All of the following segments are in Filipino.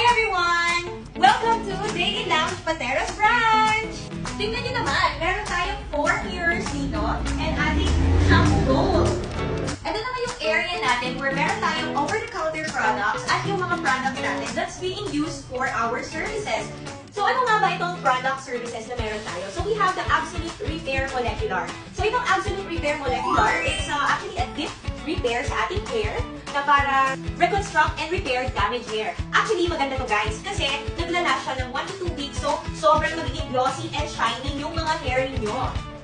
everyone! Welcome to Daily Lounge Pateros Branch! Tingnan nyo naman, meron tayong 4 mirrors dito and ating shampoo bowl. Ito naman yung area natin where meron tayong over-the-counter products at yung mga products natin that's being used for our services. So ano nga ba itong product services na meron tayo? So we have the Absolute Repair Molecular. So itong Absolute Repair Molecular, it's actually a deep repair sa ating hair na para reconstruct and repair damaged hair. Actually, maganda to guys kasi naglalash siya ng 1 to 2 weeks so sobrang magiging glossy and shiny yung mga hair ninyo.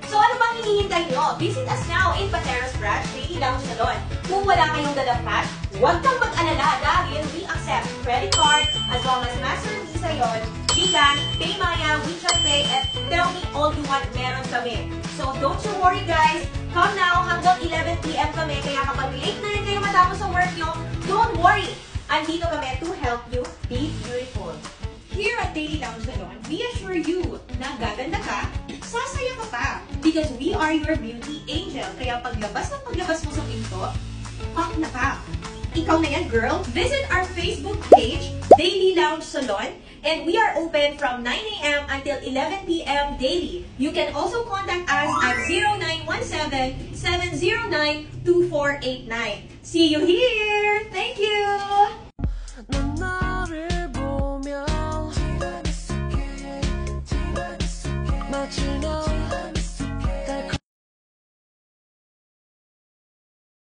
So ano bang hinihintay nyo? Visit us now in Pateros Branch, Daily Lounge Salon. Kung wala kayong dalang cash, huwag kang mag-alala dahil we accept credit card as long as Master Visa yon, GCash, PayMaya, WeChat Pay, at Tell Me All You Want meron kami. So don't you worry guys, come now hanggang 11 PM kami kaya kapag late na rin kayo matapos sa work nyo, don't worry! Andito kami to help you be beautiful. Here at Daily Lounge Salon, we assure you na gaganda ka, sasaya ka pa. Because we are your beauty angel. Kaya paglabas mo sa pinto, pak na ka. Ikaw na yan, girl. Visit our Facebook page, Daily Lounge Salon, and we are open from 9 AM until 11 PM daily. You can also contact us at 0917-709-2489. See you here! Thank you!